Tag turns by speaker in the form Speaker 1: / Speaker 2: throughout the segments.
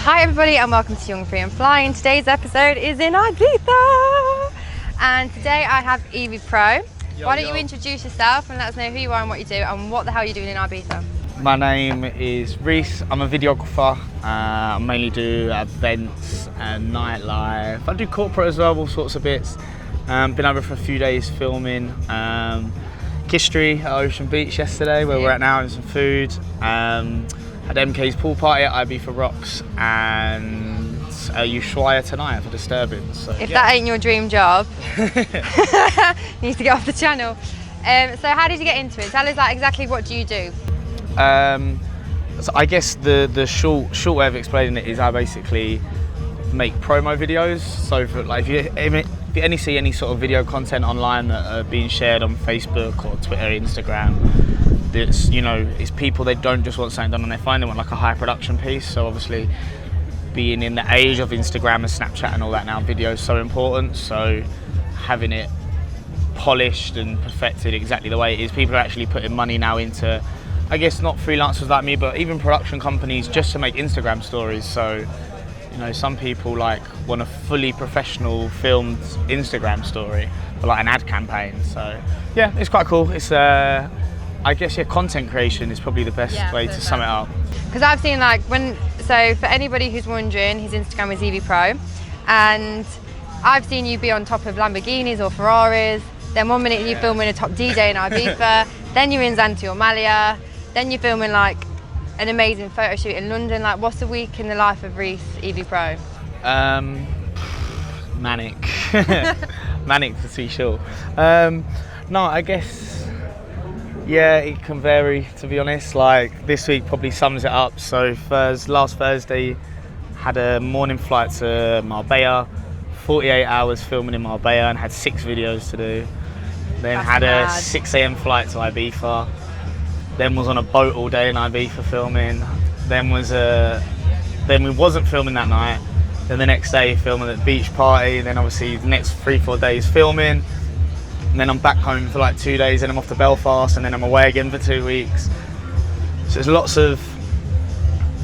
Speaker 1: Hi everybody and welcome to Young Free and Flying. Today's episode is in Ibiza and today I have EVPRO. Why don't you introduce yourself and let us know who you are and what you do and what the hell you're doing in Ibiza.
Speaker 2: My name is Reece. I'm a videographer. I mainly do events and nightlife. I do corporate as well, all sorts of bits. Been over for a few days filming history at Ocean Beach yesterday, where we're at now, and some food. Had MK's pool party at Ibiza Rocks and Ushuaia tonight for Disturbance. So,
Speaker 1: if that ain't your dream job, you need to get off the channel. So how did you get into it? Tell us exactly what do you do?
Speaker 2: So I guess the short way of explaining it is I basically make promo videos. So for, like, if you see any sort of video content online that are being shared on Facebook or Twitter, Instagram, it's, you know, it's people, they don't just want something done on their phone, they want like a high production piece. So obviously, being in the age of Instagram and Snapchat and all that now, video is so important. So having it polished and perfected exactly the way it is, people are actually putting money now into, I guess, not freelancers like me, but even production companies just to make Instagram stories. So, you know, some people like want a fully professional filmed Instagram story for like an ad campaign. So yeah, it's quite cool. It's I guess, yeah, content creation is probably the best way to sum it up.
Speaker 1: Because I've seen so for anybody who's wondering, his Instagram is EVPRO, and I've seen you be on top of Lamborghinis or Ferraris, then one minute you're filming a top DJ in Ibiza, then you're in Zante or Malia, then you're filming like an amazing photo shoot in London. Like, what's a week in the life of Reece EVPRO?
Speaker 2: Manic. Manic to be sure. No, I guess, yeah, it can vary, to be honest. Like, this week probably sums it up. So last Thursday, had a morning flight to Marbella, 48 hours filming in Marbella and had 6 videos to do. Then
Speaker 1: That's
Speaker 2: had
Speaker 1: mad.
Speaker 2: a 6 AM flight to Ibiza. Then was on a boat all day in Ibiza filming. Then we wasn't filming that night. Then the next day filming at the beach party. Then obviously the next 3-4 days filming. And then I'm back home for like 2 days, and I'm off to Belfast, and then I'm away again for 2 weeks. So there's lots of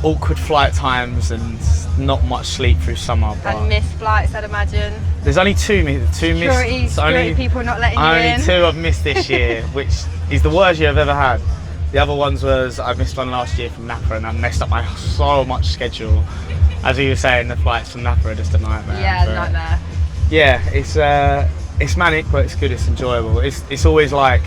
Speaker 2: awkward flight times and not much sleep through summer.
Speaker 1: And missed flights, I'd imagine.
Speaker 2: There's only two missed.
Speaker 1: Security people not letting you in.
Speaker 2: Only 2 I've missed this year, which is the worst year I've ever had. The other ones was I missed one last year from Napa, and that messed up my so much schedule. As you were saying, the flights from Napa are just a nightmare.
Speaker 1: Yeah, a nightmare.
Speaker 2: Yeah, it's manic, but it's good, it's enjoyable. It's always like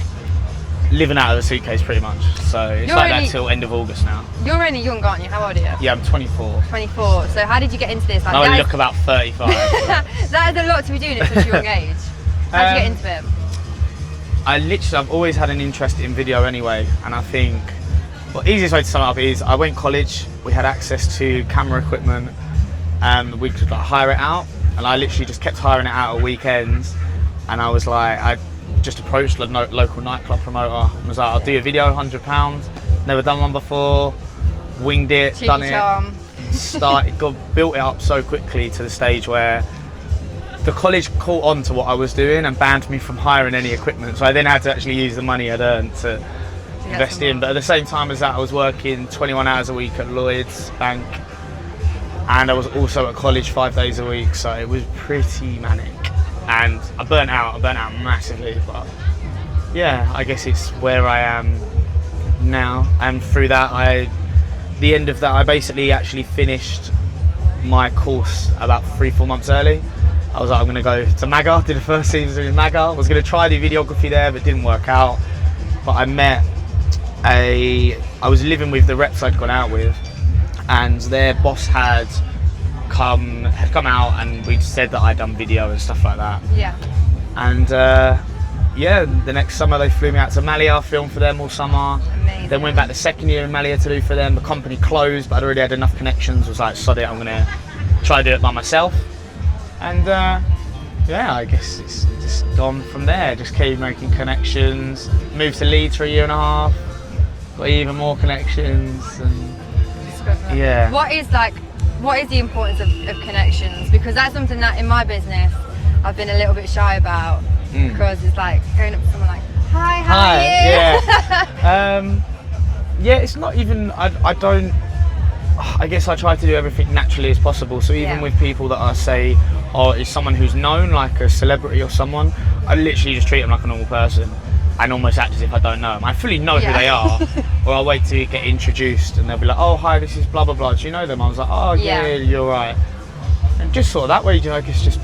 Speaker 2: living out of a suitcase pretty much. So it's that till end of August now.
Speaker 1: You're only young, aren't you? How old are you?
Speaker 2: Yeah, I'm 24.
Speaker 1: 24. So how did you get into this? Like,
Speaker 2: I look about 35.
Speaker 1: That is a lot to be doing at such a young age. How did you get into it?
Speaker 2: I've always had an interest in video anyway, and I think, well, easiest way to sum it up is I went to college, we had access to camera equipment, and we could like hire it out, and I literally just kept hiring it out at weekends, and I was like, I just approached a local nightclub promoter and was like, I'll do a video, £100, never done one before, winged it,
Speaker 1: Cheeky
Speaker 2: done it,
Speaker 1: charm.
Speaker 2: built it up so quickly to the stage where the college caught on to what I was doing and banned me from hiring any equipment. So I then had to actually use the money I'd earned to invest in. But at the same time as that, I was working 21 hours a week at Lloyd's Bank, and I was also at college 5 days a week. So it was pretty manic, and I burnt out massively. But yeah, I guess it's where I am now. And through that, the end of that, I basically actually finished my course about 3-4 months early. I was like, I'm going to go to MAGA, did the first season in MAGA. I was going to try the videography there, but it didn't work out. But I was living with the reps I'd gone out with, and their boss had come out, and we'd said that I'd done video and stuff like that.
Speaker 1: Yeah.
Speaker 2: And yeah, the next summer they flew me out to Malia, filmed for them all summer.
Speaker 1: Amazing.
Speaker 2: Then went back the second year in Malia to do for them. The company closed, but I'd already had enough connections. Was like, sod it, I'm going to try to do it by myself. And yeah, I guess it's just gone from there. Just keep making connections. Moved to Leeds for 1.5 years. Got even more connections. And yeah.
Speaker 1: What is the importance of connections? Because that's something that in my business I've been a little bit shy about. Because it's like going up to someone like, hi, how are you?
Speaker 2: Yeah. Yeah, it's not even. I don't. I guess I try to do everything naturally as possible. So even with people that I say, oh, is someone who's known, like a celebrity or someone, I literally just treat them like a normal person and almost act as if I don't know them. I fully know who they are, or I'll wait to get introduced and they'll be like, oh, hi, this is blah, blah, blah. Do you know them? I was like, oh, yeah, you're right. And just sort of that way, like, it's just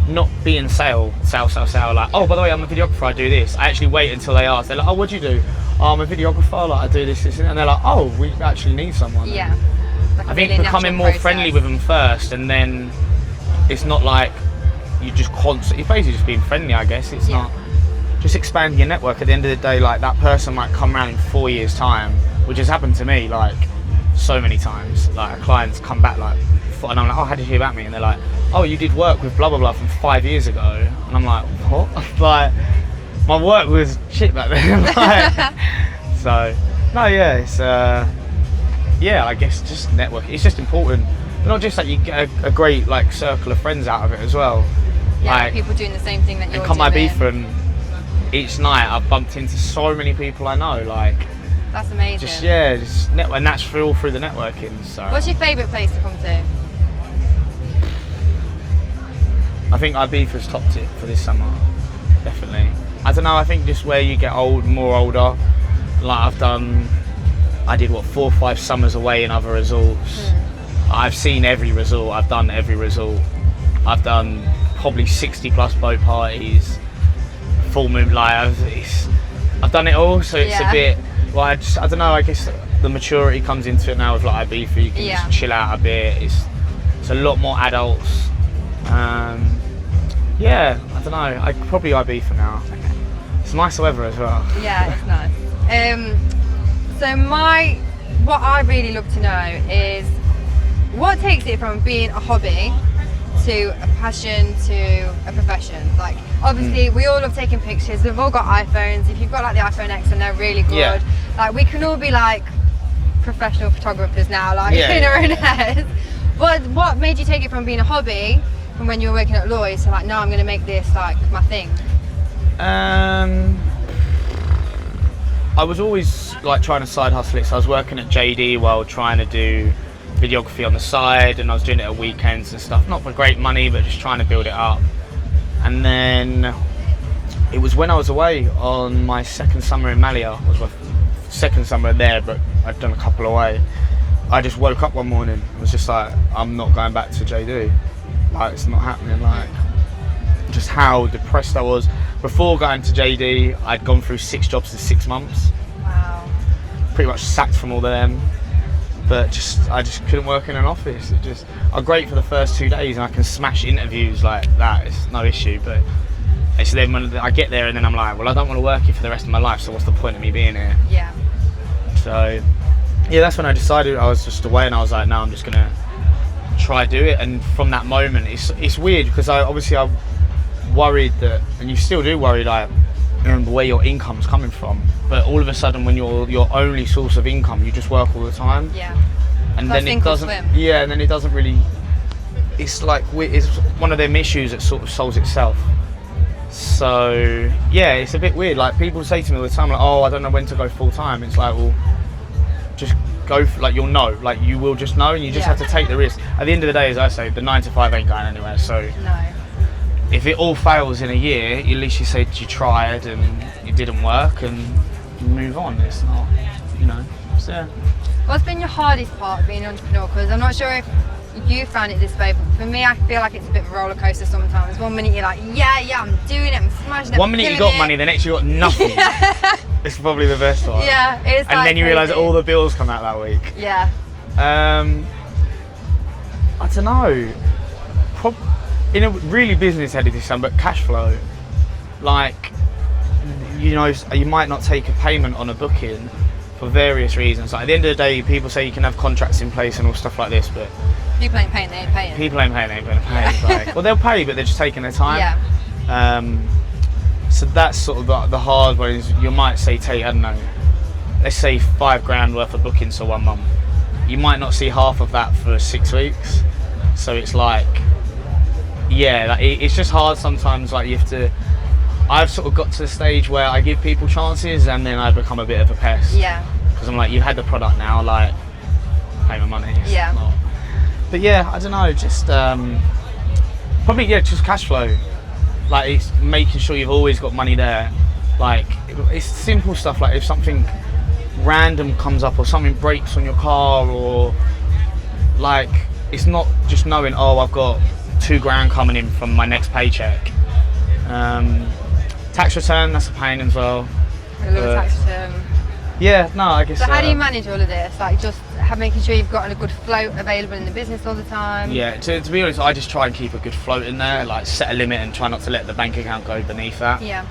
Speaker 2: not being sale, like, oh, by the way, I'm a videographer, I do this. I actually wait until they ask. They're like, oh, what do you do? Oh, I'm a videographer, like, I do this, and they're like, oh, we actually need someone.
Speaker 1: Yeah. Like
Speaker 2: I think becoming more friendly with them first, and then it's not like you just constantly, you're basically just being friendly, I guess. It's not just expanding your network. At the end of the day, like, that person might come around in 4 years' time, which has happened to me, like, so many times. Like, clients come back, like, and I'm like, oh, how did you hear about me? And they're like, oh, you did work with blah blah blah from 5 years ago. And I'm like, what? Like, my work was shit back then. Like, so no, yeah, it's I guess just network. It's just important, but not just that you get a great like circle of friends out of it as well.
Speaker 1: Yeah,
Speaker 2: like,
Speaker 1: people doing the same thing that you're doing.
Speaker 2: And come Ibiza, and each night I've bumped into so many people I know. Like,
Speaker 1: that's amazing.
Speaker 2: Just network, and that's all through the networking. So,
Speaker 1: what's your favourite place to come to?
Speaker 2: I think Ibiza's topped it for this summer, definitely. I don't know, I think just where you get more older, like I did 4 or 5 summers away in other resorts. I've seen every resort, I've done every resort. I've done probably 60 plus boat parties, full moon, like I've done it all, so it's a bit, well, I don't know, I guess the maturity comes into it now with like Ibiza, you can just chill out a bit, it's a lot more adults. I don't know, I'd probably Ibiza now. Okay. It's nice weather as well. Yeah,
Speaker 1: it's nice. So what I really love to know is what takes it from being a hobby to a passion to a profession. Like, obviously we all love taking pictures, we've all got iPhones. If you've got like the iPhone X and they're really good, like we can all be like professional photographers now, like in our own heads. But what made you take it from being a hobby from when you were working at Lloyd's to like, no, I'm going to make this like my thing?
Speaker 2: I was always like trying to side hustle it, so I was working at JD while trying to do videography on the side, and I was doing it at weekends and stuff, not for great money but just trying to build it up. And then it was when I was away on my second summer in Malia, it was my second summer there, but I'd done a couple away. I just woke up one morning and was just like, I'm not going back to JD. Like, it's not happening. Like, just how depressed I was. Before going to JD, I'd gone through 6 jobs in 6 months.
Speaker 1: Wow.
Speaker 2: Pretty much sacked from all of them. But I just couldn't work in an office. I'm great for the first 2 days and I can smash interviews like that. It's no issue. But it's then when I get there and then I'm like, well, I don't want to work here for the rest of my life, so what's the point of me being here?
Speaker 1: Yeah.
Speaker 2: So, yeah, that's when I decided. I was just away and I was like, no, I'm just gonna try do it. And from that moment, it's weird because I worried that, and you still do worry, like, where your income's coming from. But all of a sudden, when you're your only source of income, you just work all the time.
Speaker 1: Yeah.
Speaker 2: And then it doesn't. Yeah, and then it doesn't really. It's like it's one of them issues that sort of solves itself. So yeah, it's a bit weird. Like, people say to me all the time, like, oh, I don't know when to go full time. It's like, well, just go for, like, you'll know. Like, you will just know, and you just have to take the risk. At the end of the day, as I say, the 9 to 5 ain't going anywhere. So
Speaker 1: no.
Speaker 2: If it all fails in a year, at least you said you tried and it didn't work, and you move on. It's not, so yeah.
Speaker 1: What's been your hardest part of being an entrepreneur? Because I'm not sure if you found it this way, but for me, I feel like it's a bit of a roller coaster sometimes. One minute you're like, yeah, I'm doing it, I'm smashing it.
Speaker 2: One minute you got money, the next you got nothing. It's probably the best one.
Speaker 1: Yeah, it is.
Speaker 2: And then you realise that all the bills come out that week.
Speaker 1: Yeah.
Speaker 2: I don't know. In a really business-headed system, but cash flow. Like, you might not take a payment on a booking for various reasons. Like, at the end of the day, people say you can have contracts in place and all stuff like this, but
Speaker 1: people ain't paying, they ain't paying.
Speaker 2: People ain't paying, they ain't gonna pay. Yeah. Like, well, they'll pay, but they're just taking their time.
Speaker 1: Yeah.
Speaker 2: So that's sort of the hard one. Is you might say take, I don't know, let's say $5,000 worth of bookings for 1 month. You might not see half of that for 6 weeks. So it's like, yeah, like it's just hard sometimes. Like, you have to. I've sort of got to the stage where I give people chances, and then I become a bit of a pest.
Speaker 1: Yeah.
Speaker 2: Because I'm like, you've had the product now. Like, pay my money. It's
Speaker 1: Yeah.
Speaker 2: not. But yeah, I don't know, just probably just cash flow. Like it's making sure you've always got money there. Like it's simple stuff, like if something random comes up or something breaks on your car, or like it's not just knowing, oh, I've got £2,000 coming in from my next paycheck. Tax return, that's a pain as well.
Speaker 1: I love a tax return.
Speaker 2: Yeah, no, I guess.
Speaker 1: So how do you manage all of this? Like just making sure you've got a good float available in the business all the time?
Speaker 2: Yeah, to be honest, I just try and keep a good float in there, like set a limit and try not to let the bank account go beneath that.
Speaker 1: Yeah.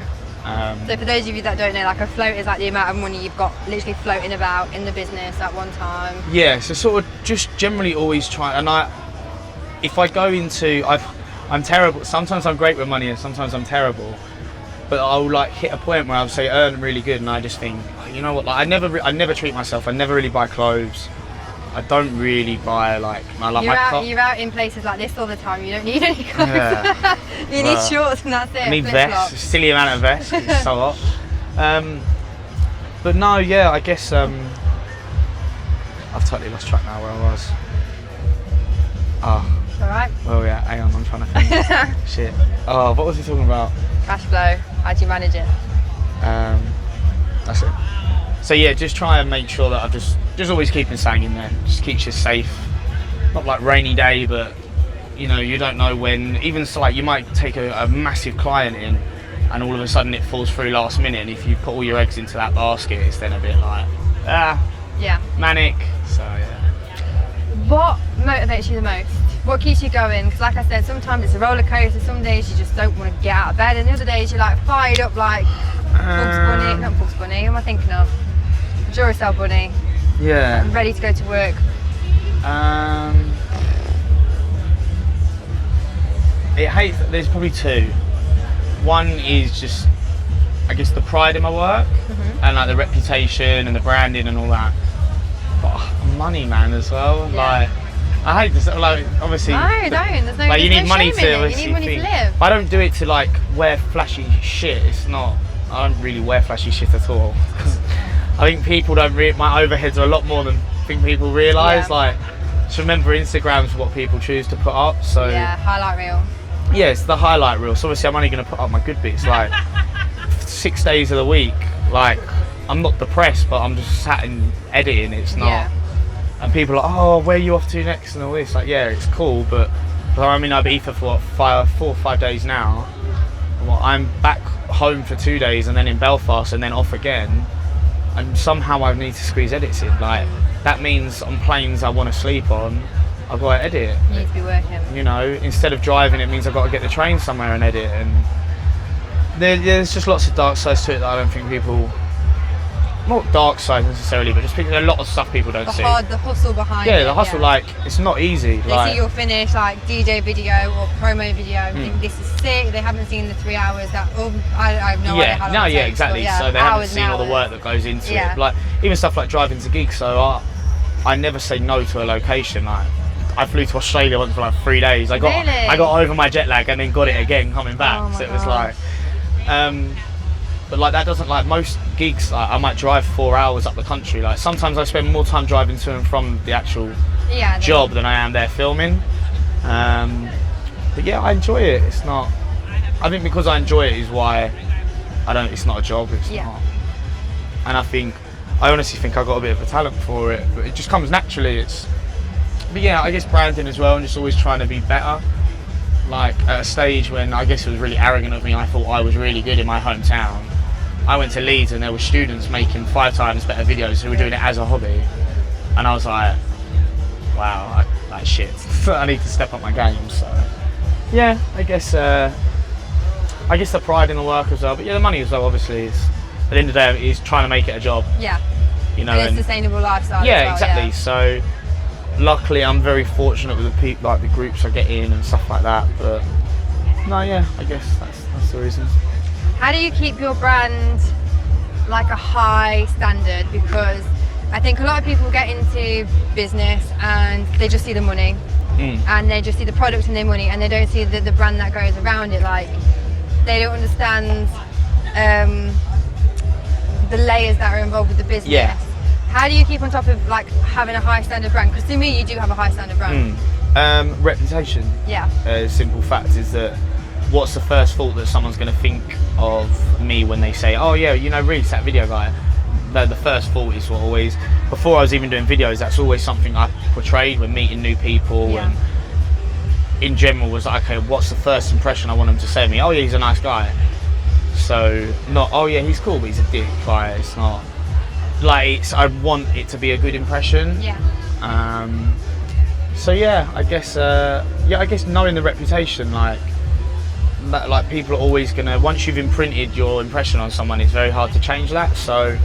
Speaker 1: So for those of you that don't know, like a float is like the amount of money you've got literally floating about in the business at one time.
Speaker 2: Yeah, so sort of just generally always try, and if I go into, I'm terrible, sometimes I'm great with money and sometimes I'm terrible, but I'll like hit a point where I'll say earn really good and I just think, you know what, like I never treat myself, I never really buy clothes. I don't really buy
Speaker 1: You're out in places like this all the time. You don't need any clothes.
Speaker 2: Yeah.
Speaker 1: You need shorts and that's it.
Speaker 2: I need vests, silly amount of vests. It's so hot. But no, yeah, I guess I've totally lost track now where I was. Oh.
Speaker 1: All right.
Speaker 2: Well, yeah. Hang on, I'm trying to think. Shit. Oh, what was he talking about?
Speaker 1: Cash flow. How do you manage it?
Speaker 2: That's it. So yeah, just try and make sure that I've just always keeping something in there. Just keeps you safe. Not like rainy day, but you know, you don't know when. Even so, like you might take a massive client in, and all of a sudden it falls through last minute. And if you put all your eggs into that basket, it's then a bit like manic. So yeah.
Speaker 1: What motivates you the most? What keeps you going? Because like I said, sometimes it's a roller coaster. Some days you just don't want to get out of bed, and the other days you're like fired up like Bugs Bunny. Not Bugs Bunny. Who am I thinking of? Duracell Bunny.
Speaker 2: Yeah.
Speaker 1: I'm ready to go to work.
Speaker 2: There's probably two. One is just, I guess, the pride in my work and like the reputation and the branding and all that. But money, man, as well.
Speaker 1: Yeah.
Speaker 2: Like, I hate this. Like, obviously.
Speaker 1: No, there's no.
Speaker 2: Like, you need money
Speaker 1: to.
Speaker 2: You
Speaker 1: need money to live.
Speaker 2: I don't do it to like wear flashy shit. It's not. I don't really wear flashy shit at all. I think people don't my overheads are a lot more than I think people realise.
Speaker 1: Yeah.
Speaker 2: Like, just remember Instagram's what people choose to put up. So
Speaker 1: yeah, highlight reel.
Speaker 2: Yeah, it's the highlight reel. So obviously I'm only going to put up my good bits. Like 6 days of the week. Like I'm not depressed, but I'm just sat and editing. It's not.
Speaker 1: Yeah.
Speaker 2: And people are like, oh, where are you off to next and all this? Like, yeah, it's cool, but I'm in Ibiza for what, 4 or 5 days now. Well, I'm back home for 2 days and then in Belfast and then off again. And somehow I need to squeeze edits in. Like that means on planes I want to sleep on, I've got to edit.
Speaker 1: You need to be working.
Speaker 2: You know, instead of driving, it means I've got to get the train somewhere and edit. And there's just lots of dark sides to it that I don't think people, not dark sides necessarily, but just a lot of stuff people don't see.
Speaker 1: The hustle behind it.
Speaker 2: Yeah, the hustle. Like it's not easy.
Speaker 1: They see your finish, like DJ video or promo video. Think this is sick. They haven't seen the 3 hours that. I have no idea how long it takes,
Speaker 2: exactly.
Speaker 1: But, yeah,
Speaker 2: so they haven't seen all the work that goes into it. Like even stuff like driving to gigs. So I never say no to a location. Like I flew to Australia once for like 3 days. I got over my jet lag and then got it again coming back.
Speaker 1: Oh my
Speaker 2: so it was like. But like that doesn't, like most gigs, like, I might drive 4 hours up the country. Like sometimes I spend more time driving to and from the actual job than I am there filming. But yeah, I enjoy it. It's not. I think because I enjoy it is why it's not a job. It's not. And I honestly think I got a bit of a talent for it, but it just comes naturally. But yeah, I guess branding as well, and just always trying to be better. Like at a stage when I guess it was really arrogant of me, I thought I was really good in my hometown. I went to Leeds and there were students making 5 times better videos who were doing it as a hobby, and I was like, wow, like shit. I need to step up my game. So yeah, I guess the pride in the work as well, but yeah, the money as well. Obviously, at the end of the day, is trying to make it a job.
Speaker 1: Yeah.
Speaker 2: You know,
Speaker 1: and it's sustainable lifestyle.
Speaker 2: Yeah,
Speaker 1: as well,
Speaker 2: exactly.
Speaker 1: Yeah.
Speaker 2: So luckily, I'm very fortunate with the people, like the groups I get in and stuff like that. But no, yeah, I guess that's the reason.
Speaker 1: How do you keep your brand like a high standard? Because I think a lot of people get into business and they just see the money and they just see the product and their money, and they don't see the brand that goes around it. Like they don't understand the layers that are involved with the business.
Speaker 2: Yeah.
Speaker 1: How do you keep on top of like having a high standard brand? Because to me, you do have a high standard brand.
Speaker 2: Reputation.
Speaker 1: Yeah.
Speaker 2: Simple fact is that what's the first thought that someone's going to think of me when they say, oh yeah, you know Reece, that video guy? The first thought is always, before I was even doing videos, that's always something I portrayed when meeting new people.
Speaker 1: Yeah.
Speaker 2: And in general was like, okay, what's the first impression I want them to say to me? Oh yeah, he's a nice guy. So not, oh yeah, he's cool, but he's a dick. Like, it's not like I want it to be a good impression.
Speaker 1: Yeah.
Speaker 2: So yeah, I guess knowing the reputation, like people are always gonna, once you've imprinted your impression on someone, it's very hard to change that. So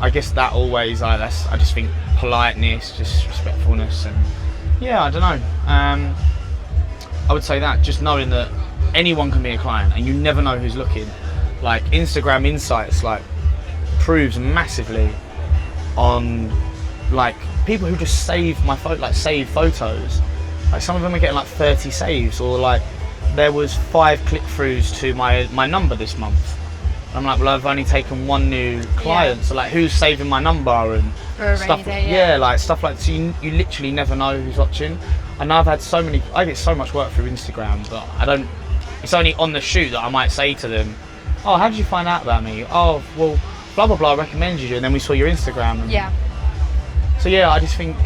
Speaker 2: I guess that always, I just think politeness, just respectfulness, and yeah, I don't know. I would say that, just knowing that anyone can be a client and you never know who's looking. Like Instagram Insights like proves massively on like people who just save my save photos. Like some of them are getting like 30 saves, or like there was 5 click-throughs to my number this month. I'm like, well, I've only taken 1 new client, so like who's saving my number and stuff. Like stuff like, so you literally never know who's watching. And I've had I get so much work through Instagram, but it's only on the shoot that I might say to them, oh, how did you find out about me? Oh, well, blah blah blah recommended you, and then we saw your Instagram. And so yeah, I just think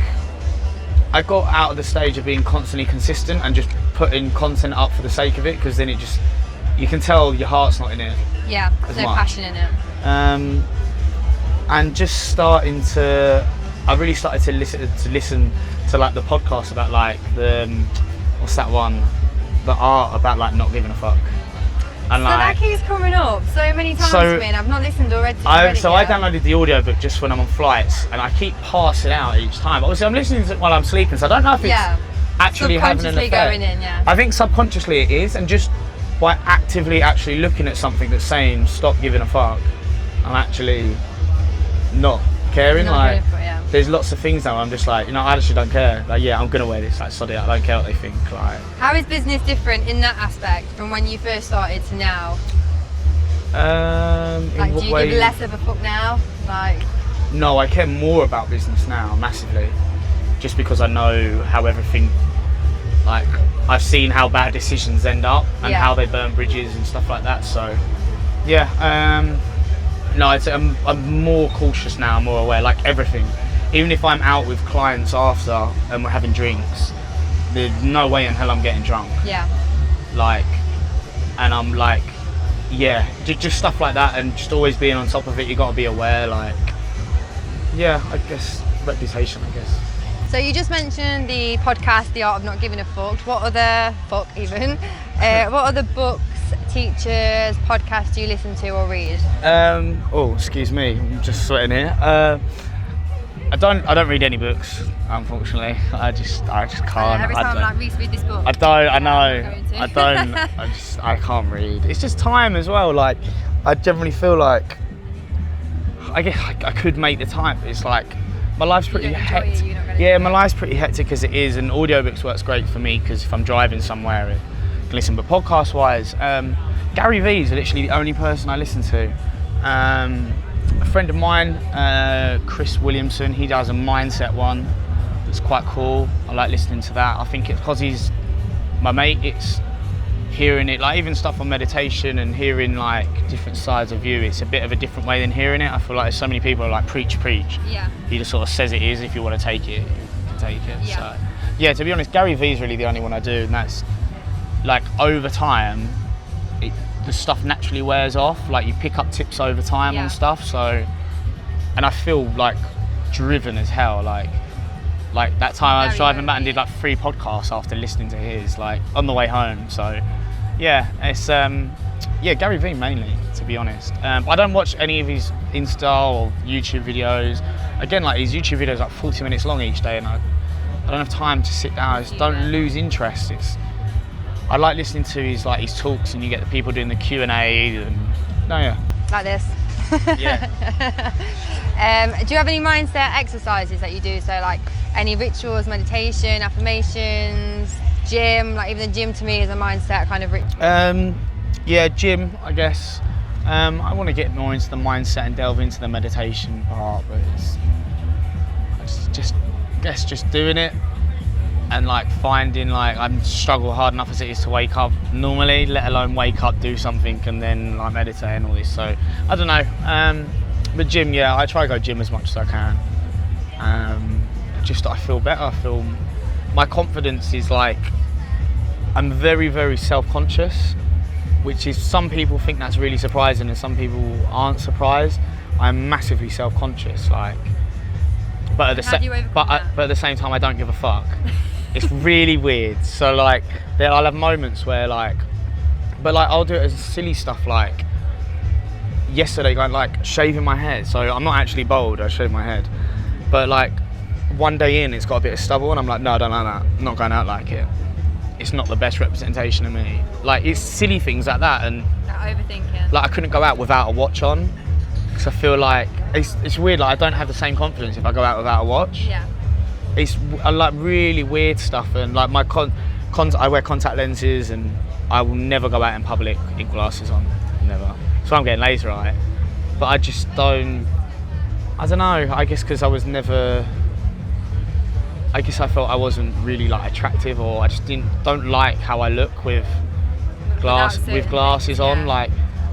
Speaker 2: I got out of the stage of being constantly consistent and just putting content up for the sake of it, because then you can tell your heart's not in it.
Speaker 1: Yeah, there's no passion in it.
Speaker 2: And just I really started to listen to like the podcast about like the what's that one, the art about like not giving a fuck. And
Speaker 1: so that keeps coming up so many times to me, and I've not listened already.
Speaker 2: I downloaded the audiobook just when I'm on flights, and I keep passing out each time. Obviously, I'm listening to it while I'm sleeping, so I don't know if it's actually having an effect.
Speaker 1: Going in,
Speaker 2: I think subconsciously it is, and just by actively actually looking at something that's saying stop giving a fuck, I'm actually not caring. There's lots of things now I'm just like, you know, I actually don't care. Like, yeah, I'm gonna wear this. Like, sod it, I don't care what they think. Like,
Speaker 1: how is business different in that aspect from when you first started to now? Like, do you give less of a fuck now? Like,
Speaker 2: no, I care more about business now, massively. Just because I know how everything, like, I've seen how bad decisions end up and how they burn bridges and stuff like that. So, yeah, no, I'd say I'm more cautious now, more aware, like everything. Even if I'm out with clients after and we're having drinks, there's no way in hell I'm getting drunk.
Speaker 1: Yeah.
Speaker 2: Like, and I'm like, yeah, just stuff like that, and just always being on top of it. You got to be aware, like, yeah, I guess reputation, I guess.
Speaker 1: So you just mentioned the podcast, The Art of Not Giving a Fuck. What other what other books, teachers, podcasts do you listen to or read?
Speaker 2: Oh, excuse me, I'm just sweating here. I don't read any books, unfortunately. I just can't.
Speaker 1: Every time I'm like, Reece, read this book.
Speaker 2: I know. I can't read. It's just time as well. Like, I generally feel like I guess I could make the time. It's like my life's pretty hectic. Yeah, my life's pretty hectic as it is, and audiobooks works great for me because if I'm driving somewhere, I can listen. But podcast-wise, Gary Vee is literally the only person I listen to. A friend of mine, Chris Williamson, he does a mindset one that's quite cool. I like listening to that. I think it's because he's my mate, it's hearing it, like even stuff on meditation and hearing like different sides of you, it's a bit of a different way than hearing it. I feel like there's so many people are like preach. Yeah. He just sort of says it is, if you want to take it, you can take it. Yeah. So yeah, to be honest, Gary Vee's really the only one I do, and that's like over time, the stuff naturally wears off. Like you pick up tips over time on stuff. So, and I feel like driven as hell. Like that time I was driving back and did like 3 podcasts after listening to his, like on the way home. So, yeah, it's Gary Vee mainly, to be honest. I don't watch any of his Insta or YouTube videos. Again, like his YouTube videos are like 40 minutes long each day, and I don't have time to sit down. I just don't lose interest. I like listening to his talks, and you get the people doing the Q&A and
Speaker 1: like this.
Speaker 2: Yeah.
Speaker 1: Do you have any mindset exercises that you do? So like any rituals, meditation, affirmations, gym? Like even the gym to me is a mindset kind of ritual.
Speaker 2: Yeah, gym, I guess. I want to get more into the mindset and delve into the meditation part, but just doing it and like finding like I struggle hard enough as it is to wake up normally, let alone wake up, do something, and then like meditate and all this. So I don't know. But gym, yeah, I try to go gym as much as I can. Just I feel better. I feel my confidence is like I'm very, very self-conscious, which is some people think that's really surprising and some people aren't surprised. I'm massively self-conscious, like, but at the same time I don't give a fuck. It's really weird. So like I'll have moments where like, but like I'll do it as silly stuff like yesterday going like shaving my head. So I'm not actually bald, I shave my head. But like one day in it's got a bit of stubble and I'm like, no, I don't like that. I'm not going out like it. It's not the best representation of me. Like it's silly things like that and
Speaker 1: that overthinking.
Speaker 2: Like I couldn't go out without a watch on because I feel like it's weird. Like I don't have the same confidence if I go out without a watch.
Speaker 1: Yeah.
Speaker 2: It's like really weird stuff and like my I wear contact lenses and I will never go out in public with glasses on. Never. So I'm getting laser eye. But I just don't. I don't know. I guess because I was never. I guess I felt I wasn't really like attractive, or I just don't like how I look with glasses on. Like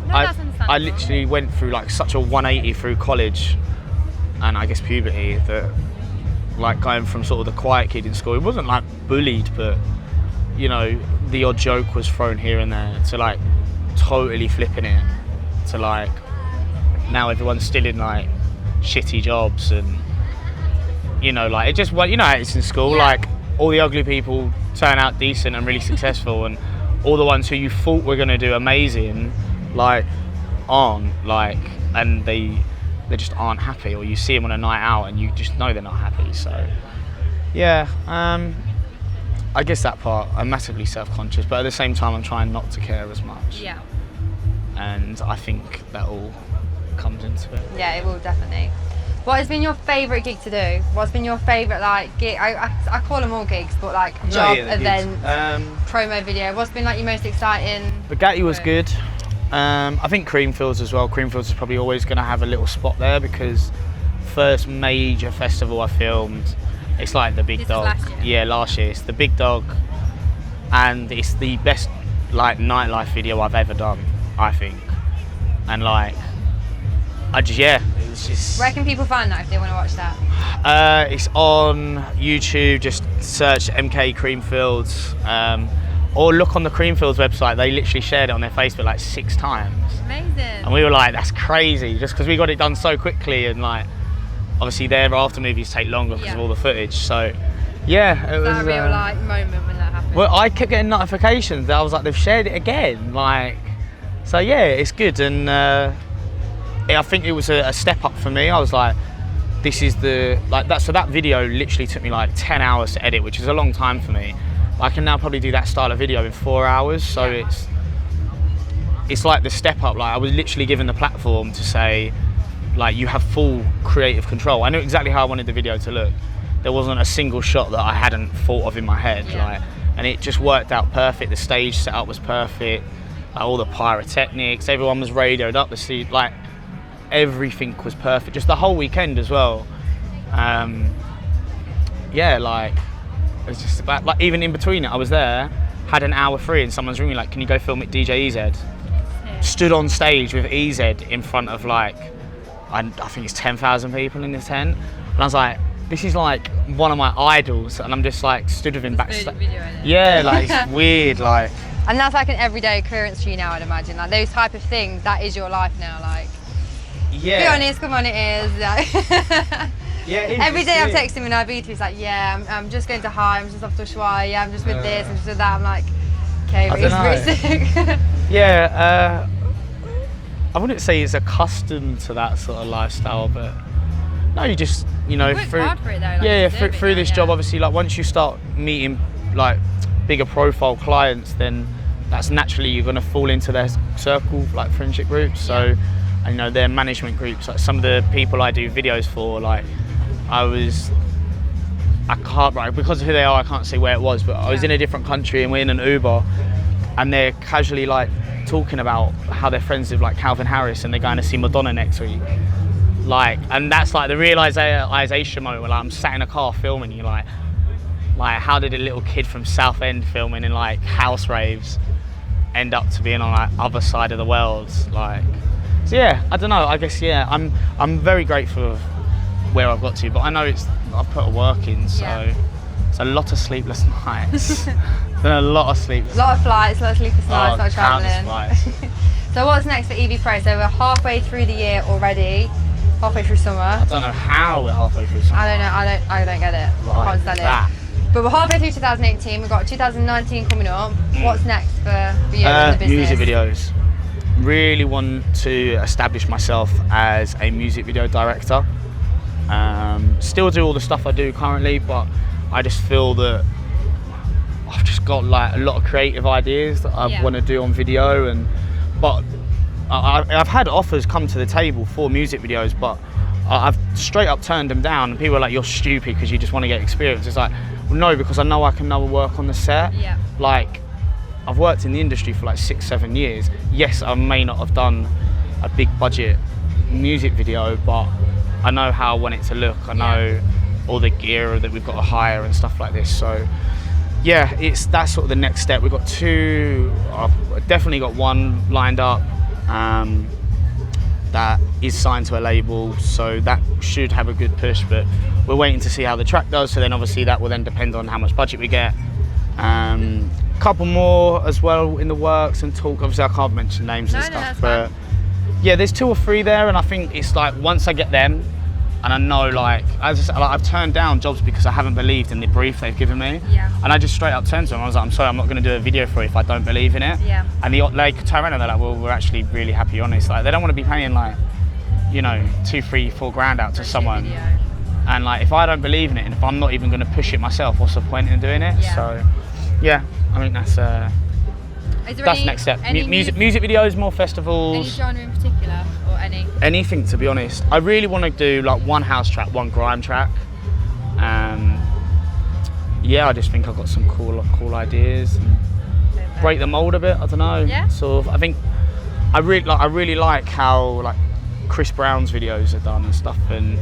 Speaker 1: no,
Speaker 2: I literally went through like such a 180 through college and I guess puberty that like going from sort of the quiet kid in school, it wasn't like bullied, but you know the odd joke was thrown here and there, to like totally flipping it to like now everyone's still in like shitty jobs and. You know, like it just, well, you know how it's in school, like all the ugly people turn out decent and really successful and all the ones who you thought were going to do amazing, like aren't, like, and they just aren't happy, or you see them on a night out and you just know they're not happy. So yeah, I guess that part, I'm massively self-conscious, but at the same time I'm trying not to care as much.
Speaker 1: Yeah.
Speaker 2: And I think that all comes into it.
Speaker 1: Yeah, it will definitely. What has been your favourite gig to do? What's been your favourite like gig? I call them all gigs, but like job, event, promo video. What's been like your most exciting?
Speaker 2: Bugatti was good. I think Creamfields as well. Creamfields is probably always going to have a little spot there because first major festival I filmed, it's like the big dog.
Speaker 1: Last year?
Speaker 2: Yeah, last year. It's the big dog, and it's the best like nightlife video I've ever done, I think. And like, it's just.
Speaker 1: Where can people find that if they want to watch that?
Speaker 2: It's on YouTube. Just search MK Creamfields, or look on the Creamfields website. They literally shared it on their Facebook like 6 times.
Speaker 1: Amazing.
Speaker 2: And we were like, that's crazy, just because we got it done so quickly, and like, obviously their after movies take longer because of all the footage. So, yeah, it was
Speaker 1: that a real like moment when that happened.
Speaker 2: Well, I kept getting notifications that I was like, they've shared it again, like. So yeah, it's good, and. I think it was a step up for me. I was like, this is the, like that. So that video literally took me like 10 hours to edit, which is a long time for me. I can now probably do that style of video in 4 hours. So it's like the step up. Like I was literally given the platform to say, like, you have full creative control. I knew exactly how I wanted the video to look. There wasn't a single shot that I hadn't thought of in my head. Like, and it just worked out perfect. The stage setup was perfect. Like, all the pyrotechnics, everyone was radioed up the seat. Like, everything was perfect, just the whole weekend as well. Yeah, like it was just about, like, even in between it, I was there, had an hour free, and someone's ringing like, can you go film at DJ EZ? Yeah. Stood on stage with EZ in front of like, I think it's 10,000 people in the tent, and I was like, this is like one of my idols, and I'm just like stood with him backstage. Yeah, like it's weird, like.
Speaker 1: And that's like an everyday occurrence for you now, I'd imagine. Like those type of things, that is your life now, like.
Speaker 2: Yeah.
Speaker 1: Be honest, come on, it is.
Speaker 2: Yeah, it is.
Speaker 1: Every day I'm texting him in Ibiza, he's like, yeah, I'm just going to High, I'm just off to Ushuaia, yeah, I'm just with this, I'm just with that. I'm like, okay, Reece, pretty sick.
Speaker 2: Yeah, I wouldn't say it's accustomed to that sort of lifestyle, but no, you just, you know,
Speaker 1: through
Speaker 2: this job, obviously, like once you start meeting like bigger profile clients, then that's naturally you're going to fall into their circle, like friendship groups. So. And, you know, their management groups, like some of the people I do videos for, like because of who they are, I can't say where it was, but I was in a different country and we're in an Uber and they're casually like talking about how they're friends with like Calvin Harris and they're going to see Madonna next week. Like, and that's like the realization moment where like, I'm sat in a car filming, you're like how did a little kid from Southend filming in like house raves end up to being on like other side of the world? Like, so yeah, I don't know, I guess, yeah, I'm very grateful of where I've got to, but I know I've put a work in, so it's a lot of sleepless nights. Been a lot of sleepless.
Speaker 1: A lot of flights, a lot of sleepless nights, a lot of travelling. So what's next for EVPRO? So we're halfway through the year already, halfway through summer.
Speaker 2: I don't know how we're halfway through summer.
Speaker 1: I don't get it.
Speaker 2: Right,
Speaker 1: I can't stand it. But we're halfway through 2018, we've got 2019 coming up. What's next for you in the business?
Speaker 2: Music videos. Really want to establish myself as a music video director. Still do all the stuff I do currently, but I just feel that I've just got like a lot of creative ideas that I want to do on video, but I've had offers come to the table for music videos, but I've straight up turned them down, and people are like, you're stupid because you just want to get experience. It's like, well, no, because I know I can never work on the set. Like, I've worked in the industry for like 6-7 years. Yes, I may not have done a big budget music video, but I know how I want it to look. I know all the gear that we've got to hire and stuff like this. So yeah, that's sort of the next step. We've got two, I've definitely got one lined up that is signed to a label, so that should have a good push, but we're waiting to see how the track does, so then obviously that will then depend on how much budget we get. Couple more as well in the works and talk, obviously I can't mention names and stuff, but yeah, there's 2 or 3 there, and I think it's like once I get them, and I know, like, as I said, like, I've turned down jobs because I haven't believed in the brief they've given me. And I just straight up turned to them. I was like, I'm sorry, I'm not going to do a video for it if I don't believe in it. And they could turn around and they're like, well, we're actually really happy on this. Like, they don't want to be paying like, you know, 2, 3, 4 grand out to someone. And like, if I don't believe in it, and if I'm not even going to push it myself, what's the point in doing it? So, yeah, I think that's next step. Music videos, more festivals.
Speaker 1: Any genre in particular, or any?
Speaker 2: Anything, to be honest. I really want to do like one house track, one grime track. Yeah, I just think I've got some cool ideas. And break the mold a bit. I don't know.
Speaker 1: Yeah.
Speaker 2: Sort of. I think I really like how like Chris Brown's videos are done and stuff, and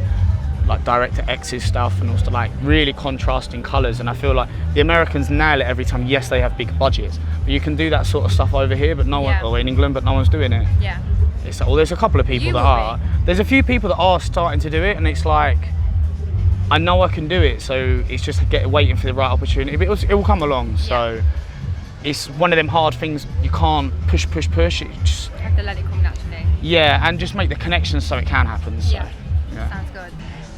Speaker 2: like Director X's stuff, and also like really contrasting colours. And I feel like the Americans nail it every time. Yes, they have big budgets, but you can do that sort of stuff over here, but no one, or in England, but no one's doing it. It's like, well, there's a couple of people that are. There's a few people that are starting to do it, and it's like, I know I can do it, so it's just waiting for the right opportunity. But it will come along. So it's one of them hard things. You can't push. It just,
Speaker 1: you have to let it come naturally.
Speaker 2: Yeah, and just make the connections so it can happen. So,
Speaker 1: sounds good.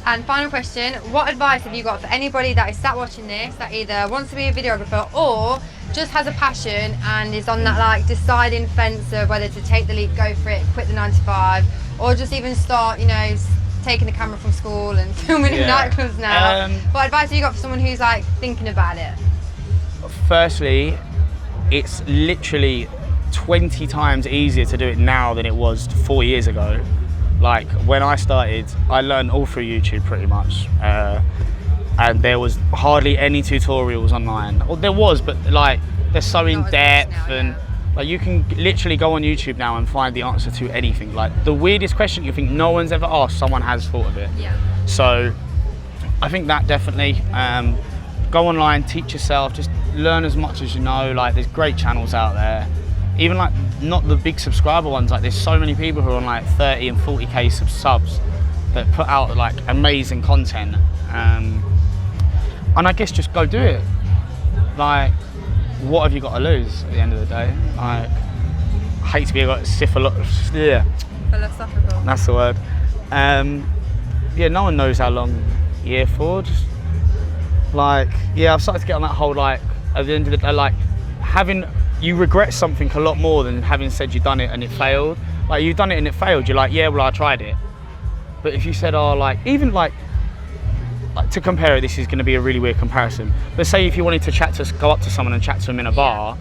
Speaker 1: And final question, what advice have you got for anybody that is sat watching this, that either wants to be a videographer or just has a passion and is on that like deciding fence of whether to take the leap, go for it, quit the 9 to 5, or just even start, you know, taking the camera from school and filming in nightclubs now? What advice have you got for someone who's like thinking about it?
Speaker 2: Firstly, it's literally 20 times easier to do it now than it was 4 years ago. Like, when I started, I learned all through YouTube pretty much. And there was hardly any tutorials online. Well, there was, but like, they're so in depth now, and like, you can literally go on YouTube now and find the answer to anything. Like, the weirdest question you think no one's ever asked, someone has thought of it. So I think that definitely, go online, teach yourself, just learn as much as you know. Like, there's great channels out there. Even like, not the big subscriber ones, like there's so many people who are on like 30 and 40k subs that put out like amazing content. And I guess just go do it. Like, what have you got to lose at the end of the day? Like, I hate to be philosophical. That's the word. Yeah, no one knows how long you're here for. Just like, yeah, I've started to get on that whole like, at the end of the day, like you regret something a lot more than having said you've done it and it failed. Like, you've done it and it failed, you're like, yeah, well, I tried it. But if you said, oh, like, even like to compare it, this is going to be a really weird comparison, but say if you wanted to go up to someone and chat to them in a bar,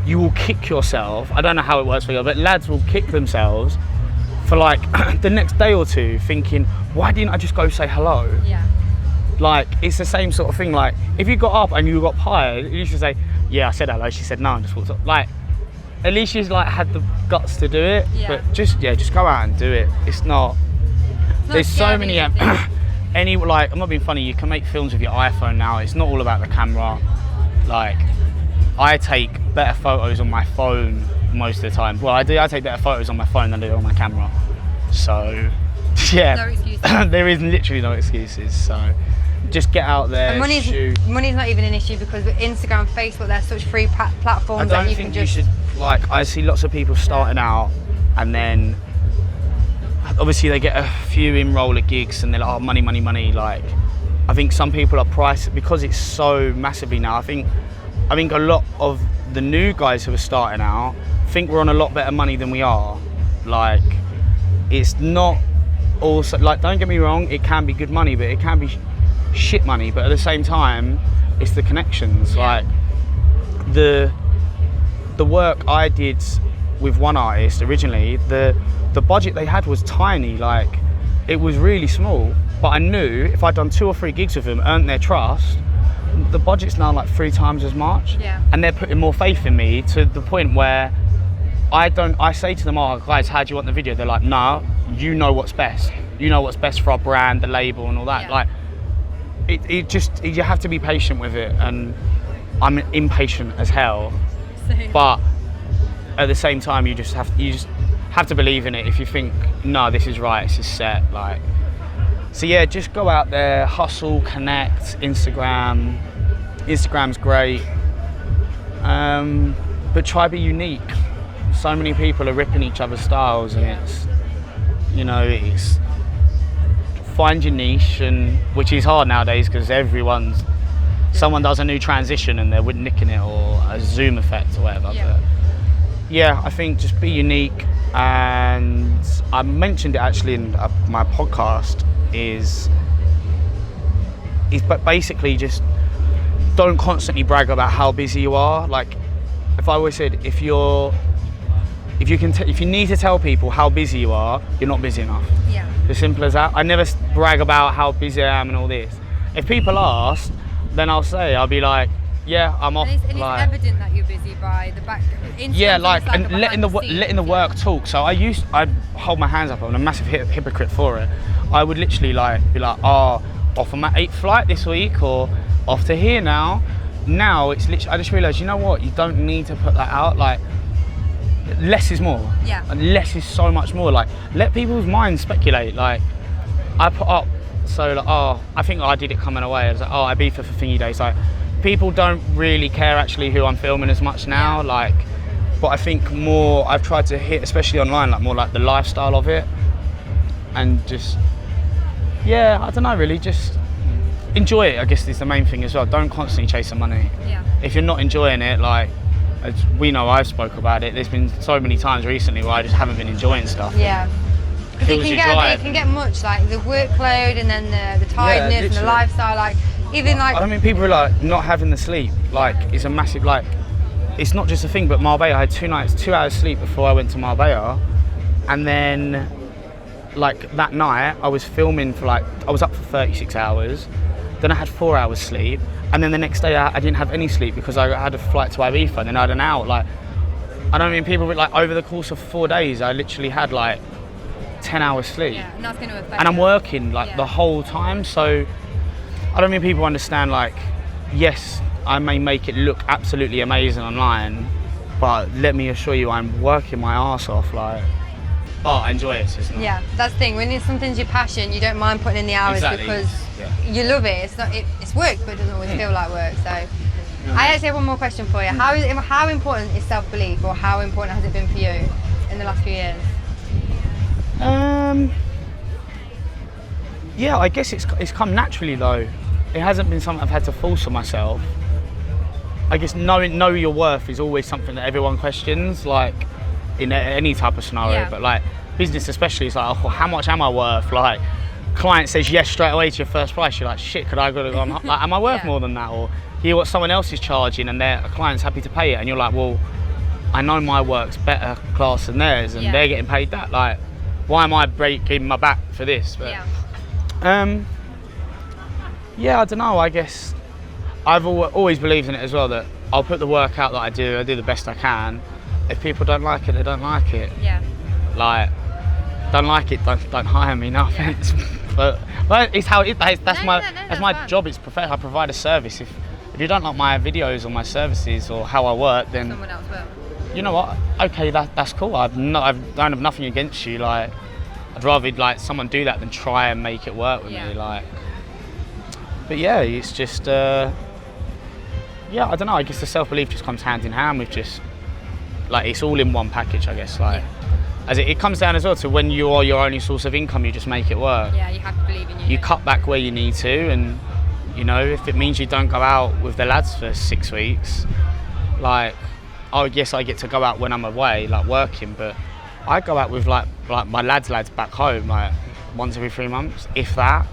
Speaker 2: you will kick yourself. I don't know how it works for you, but lads will kick themselves for like the next day or two thinking, why didn't I just go say hello? Like, it's the same sort of thing. Like, if you got up and you got hired, you should say, yeah, I said hello. She said no, and just walked up. Like, at least she's like had the guts to do it. But just go out and do it. It's not. there's so many any, like, I'm not being funny, you can make films with your iPhone now. It's not all about the camera. Like, I take better photos on my phone most of the time. Well, I take better photos on my phone than I do on my camera. So yeah,
Speaker 1: no excuses.
Speaker 2: There is literally no excuses. So just get out there.
Speaker 1: And money's not even an issue, because with Instagram, Facebook, they're such free platforms that you can just.
Speaker 2: You should, like, I see lots of people starting out, and then obviously they get a few in-roller gigs, and they're like, oh, money, money, money. Like, I think some people are priced because it's so massively now. I think a lot of the new guys who are starting out think we're on a lot better money than we are. Like, it's not also, like, don't get me wrong, it can be good money, but it can be shit money. But at the same time, it's the connections. Like, the work I did with one artist originally, the budget they had was tiny. Like, it was really small, but I knew if I'd done 2 or 3 gigs with them, earned their trust, the budget's now like 3 times as much. And they're putting more faith in me, to the point where I say to them, oh guys, how do you want the video? They're like, nah, you know what's best. You know what's best for our brand, the label and all that. Like, it just, you have to be patient with it, and I'm impatient as hell.
Speaker 1: Same.
Speaker 2: But at the same time, you just have to believe in it. If you think, no, this is right, this is set, like. So yeah, just go out there, hustle, connect. Instagram's great, but try to be unique. So many people are ripping each other's styles, and it's, you know, it's find your niche, and which is hard nowadays because someone does a new transition and they're nicking it, or a zoom effect or whatever. But yeah, I think just be unique. And I mentioned it actually in my podcast, but basically just don't constantly brag about how busy you are. Like, if I always said, if you need to tell people how busy you are, you're not busy enough. As simple as that. I never brag about how busy I am and all this. If people ask, then I'll be like, yeah, I'm off.
Speaker 1: And it's evident that you're busy by the back.
Speaker 2: Yeah, like, and letting the work talk. So I'd hold my hands up. I'm a massive hypocrite for it. I would literally be like, oh, off on my 8th flight this week, or off to here now. Now it's literally, I just realised, you know what? You don't need to put that out. Like, less is more. And less is so much more. Like, let people's minds speculate. Like, I put up, so like, oh, I think I did it coming away. I was like, oh, Ibiza for thingy days. Like, people don't really care actually who I'm filming as much now. Like, but I think more, I've tried to hit, especially online, like more like the lifestyle of it, and just, yeah, I don't know, really, just enjoy it, I guess, is the main thing as well. Don't constantly chase the money. If you're not enjoying it, like, as we know, I've spoke about it, there's been so many times recently where I just haven't been enjoying stuff.
Speaker 1: Because it can get much, like the workload, and then the tiredness and the lifestyle, like, even like,
Speaker 2: I mean, people are like not having the sleep, like, it's a massive, like, it's not just a thing. But Marbella, I had 2 nights, 2 hours sleep before I went to Marbella, and then like that night I was filming for I was up for 36 hours, then I had 4 hours sleep, and then the next day I didn't have any sleep because I had a flight to Ibiza, and then I had an hour. Like, I don't mean, people, like, over the course of 4 days I literally had like 10 hours sleep.
Speaker 1: And that's going to affect
Speaker 2: and I'm working like the whole time. So I don't mean people understand, like, yes, I may make it look absolutely amazing online, but let me assure you, I'm working my arse off, like, but I enjoy it. So it's not.
Speaker 1: That's the thing, when it's something's your passion, you don't mind putting in the hours because you love it. It's work, but it doesn't always feel like work. So I actually have one more question for you. How important is self-belief, or how important has it been for you in the last few years?
Speaker 2: Yeah, I guess it's come naturally though. It hasn't been something I've had to force on myself. I guess know your worth is always something that everyone questions, like, in any type of scenario. But like business especially, it's like, oh, how much am I worth? Like, client says yes straight away to your first price, you're like, shit, could I go on, like, am I worth more than that? Or hear what someone else is charging and a client's happy to pay it, and you're like, well, I know my work's better class than theirs, and they're getting paid that. Like, why am I breaking my back for this? But, I don't know, I guess I've always believed in it as well, that I'll put the work out that I do the best I can. If people don't like it, they don't like it. Like, don't like it, don't hire me. No offense, but it's how it. That's my
Speaker 1: fine.
Speaker 2: job. It's professional. I provide a service. If you don't like my videos or my services or how I work, then
Speaker 1: someone else will.
Speaker 2: You know what? Okay, that's cool. I don't have nothing against you. Like, I'd rather like someone do that than try and make it work with me. Like, but yeah, it's just yeah, I don't know. I guess the self-belief just comes hand in hand with just like it's all in one package. I guess like as it comes down as well to when you are your only source of income, you just make it work.
Speaker 1: Yeah, you have to believe in you.
Speaker 2: You cut back where you need to, and you know if it means you don't go out with the lads for 6 weeks, like. Oh yes, I get to go out when I'm away, like working, but I go out with like my lads back home, like once every 3 months, if that.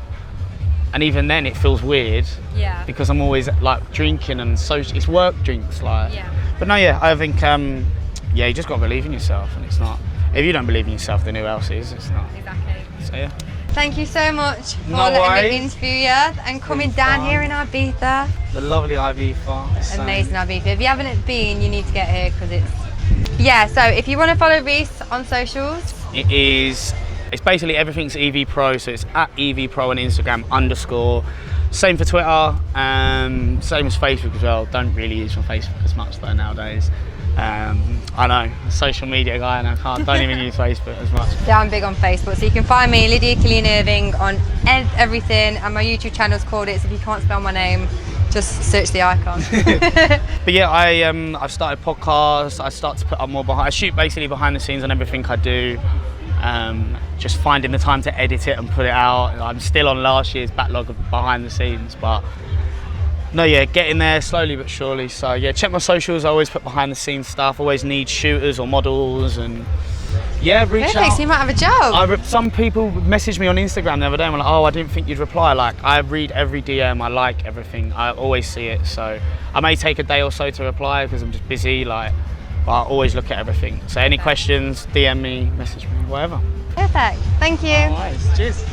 Speaker 2: And even then, it feels weird.
Speaker 1: Yeah.
Speaker 2: Because I'm always like drinking and social. It's work drinks, like.
Speaker 1: Yeah.
Speaker 2: But no, yeah, I think yeah, you just got to believe in yourself, and it's not. If you don't believe in yourself, then who else is? It's not.
Speaker 1: Exactly.
Speaker 2: So yeah.
Speaker 1: Thank you so much for
Speaker 2: No
Speaker 1: letting
Speaker 2: worries.
Speaker 1: me interview you and coming down here in Ibiza.
Speaker 2: The lovely Ibiza.
Speaker 1: Amazing Ibiza. If you haven't been, you need to get here because it's... Yeah, so if you want to follow Reece on socials...
Speaker 2: It's basically everything's EVPRO, so it's at EVPRO on Instagram _. Same for Twitter, same as Facebook as well. Don't really use my Facebook as much though nowadays. I know, social media guy, and don't even use Facebook as much.
Speaker 1: Yeah, I'm big on Facebook, so you can find me, Lydia Irving, on everything, and my YouTube channel's called it, so if you can't spell my name, just search the icon.
Speaker 2: But yeah, I've started podcasts. I start to put up more behind. I shoot basically behind the scenes on everything I do. Just finding the time to edit it and put it out. I'm still on last year's backlog of behind the scenes, but no, yeah, getting there slowly but surely. So yeah, check my socials. I always put behind the scenes stuff. Always need shooters or models, and yeah, reach
Speaker 1: Perfect,
Speaker 2: out.
Speaker 1: so you might have a job.
Speaker 2: Some people messaged me on Instagram the other day and were like, oh, I didn't think you'd reply. Like, I read every DM, I like everything. I always see it. So I may take a day or so to reply because I'm just busy, like, but I always look at everything. So any questions, DM me, message me, whatever.
Speaker 1: Perfect, thank you.
Speaker 2: Nice, cheers.